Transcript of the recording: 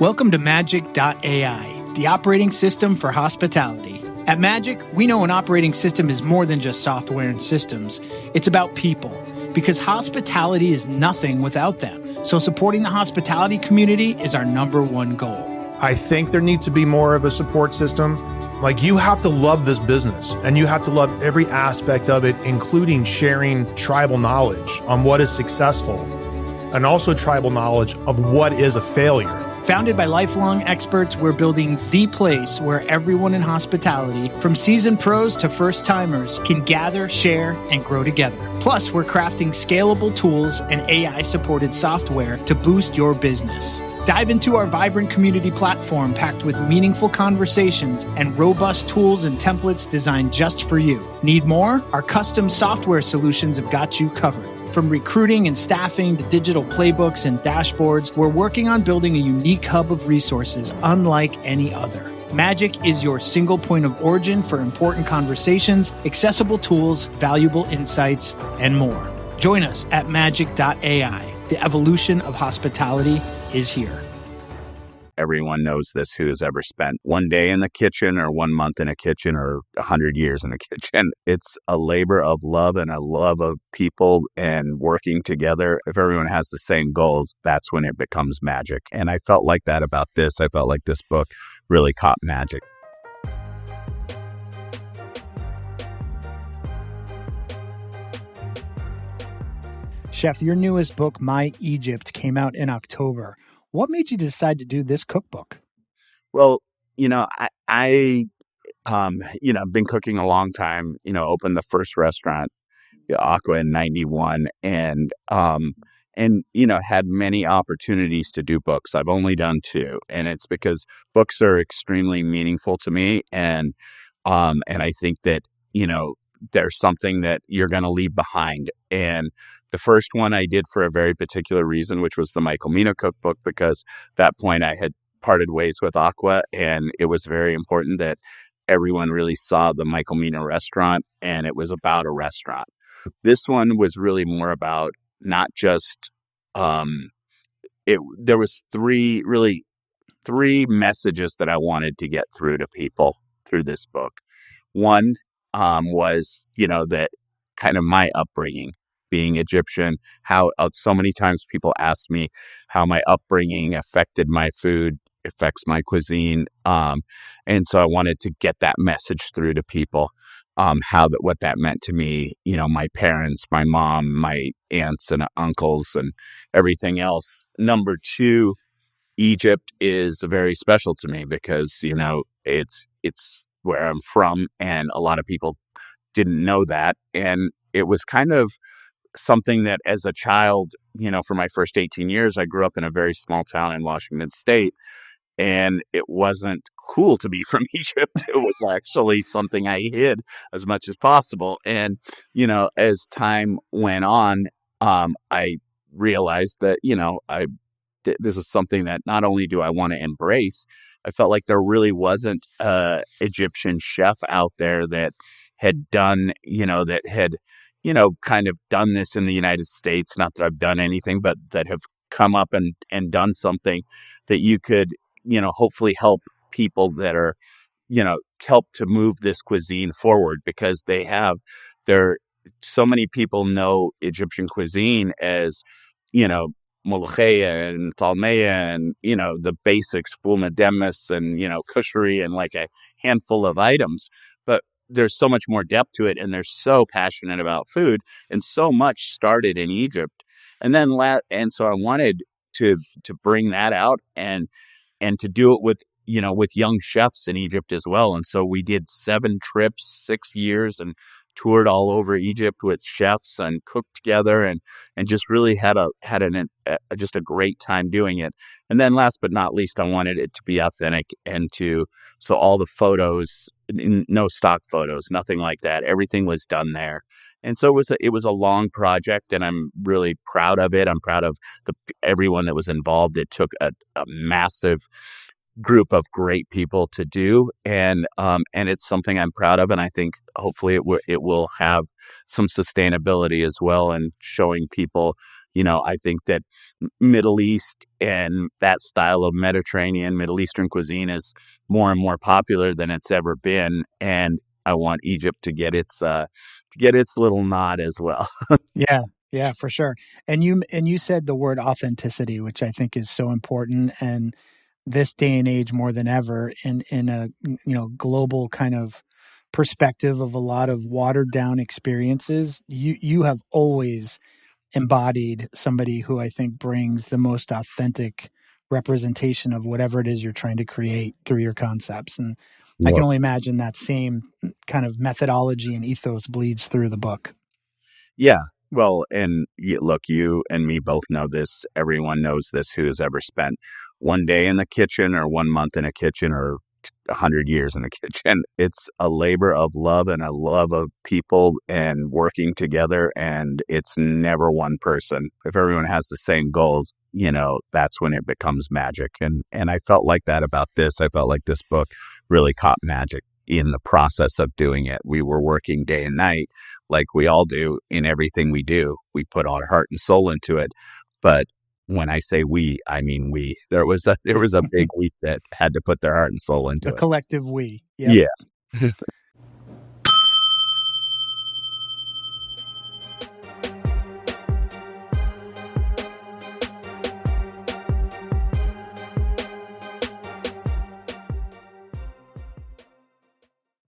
Welcome to majc.ai, the operating system for hospitality. At MAJC, we know an operating system is more than just software and systems. It's about people, because hospitality is nothing without them. So supporting the hospitality community is our number one goal. I think there needs to be more of a support system. Like, you have to love this business and you have to love every aspect of it, including sharing tribal knowledge on what is successful and also tribal knowledge of what is a failure. Founded by lifelong experts, we're building the place where everyone in hospitality, from seasoned pros to first-timers, can gather, share, and grow together. Plus, we're crafting scalable tools and AI-supported software to boost your business. Dive into our vibrant community platform packed with meaningful conversations and robust tools and templates designed just for you. Need more? Our custom software solutions have got you covered. From recruiting and staffing to digital playbooks and dashboards, we're working on building a unique hub of resources unlike any other. MAJC is your single point of origin for important conversations, accessible tools, valuable insights, and more. Join us at majc.ai. The evolution of hospitality is here. Everyone knows this who has ever spent one day in the kitchen or 1 month in a kitchen or 100 years in a kitchen. It's a labor of love and a love of people and working together. If everyone has the same goals, that's when it becomes magic. And I felt like that about this. I felt like this book really caught magic. Chef, your newest book, My Egypt, came out in October. What made you decide to do this cookbook? Well, I been cooking a long time, opened the first restaurant, Aqua, in 91 and had many opportunities to do books. I've only done 2, and it's because books are extremely meaningful to me. And I think that, there's something that you're going to leave behind. And the first one I did for a very particular reason, which was the Michael Mina cookbook, because at that point I had parted ways with Aqua, and it was very important that everyone really saw the Michael Mina restaurant, and it was about a restaurant. This one was really more about not just, there was three messages that I wanted to get through to people through this book. One was, that kind of my upbringing, being Egyptian, how so many times people ask me how my upbringing affected my food, affects my cuisine. And so I wanted to get that message through to people, what that meant to me, my parents, my mom, my aunts and uncles and everything else. Number 2, Egypt is very special to me because, it's where I'm from, and a lot of people didn't know that. And it was kind of something that as a child, for my first 18 years, I grew up in a very small town in Washington State, and it wasn't cool to be from Egypt. It was actually something I hid as much as possible. And, as time went on, I realized that, this is something that not only do I want to embrace, I felt like there really wasn't a Egyptian chef out there that had done, kind of done this in the United States. Not that I've done anything, but that have come up and done something that you could, hopefully help people that are, help to move this cuisine forward, because so many people know Egyptian cuisine as, molokhaya and talmeya and, the basics, ful medemes and, kushari and like a handful of items. But there's so much more depth to it, and they're so passionate about food, and so much started in Egypt. And then, so I wanted to bring that out and to do it with young chefs in Egypt as well. And so we did 7 trips, 6 years, and toured all over Egypt with chefs and cooked together and just really had just a great time doing it. And then last but not least, I wanted it to be authentic and so all the photos, no stock photos, nothing like that. Everything was done there. And so it was a long project, and I'm really proud of it. I'm proud of everyone that was involved. It took a massive group of great people to do, and it's something I'm proud of, and I think hopefully it will have some sustainability as well, and showing people, I think that Middle East and that style of Mediterranean, Middle Eastern cuisine is more and more popular than it's ever been. And I want Egypt to get its little nod as well. Yeah, yeah, for sure. And you said the word authenticity, which I think is so important, and this day and age more than ever in a global kind of perspective of a lot of watered down experiences. You have always embodied somebody who I think brings the most authentic representation of whatever it is you're trying to create through your concepts. And I can Well, only imagine that same kind of methodology and ethos bleeds through the book. yeah. Well, and look, you and me both know this. Everyone knows this who has ever spent one day in the kitchen or 1 month in a kitchen or 100 years in a kitchen. It's a labor of love and a love of people and working together. And it's never one person. If everyone has the same goals, that's when it becomes magic. And I felt like that about this. I felt like this book really caught magic in the process of doing it. We were working day and night like we all do in everything we do. We put our heart and soul into it. But when I say we, I mean we. There was a big we that had to put their heart and soul into The it. collective we. Yep. Yeah.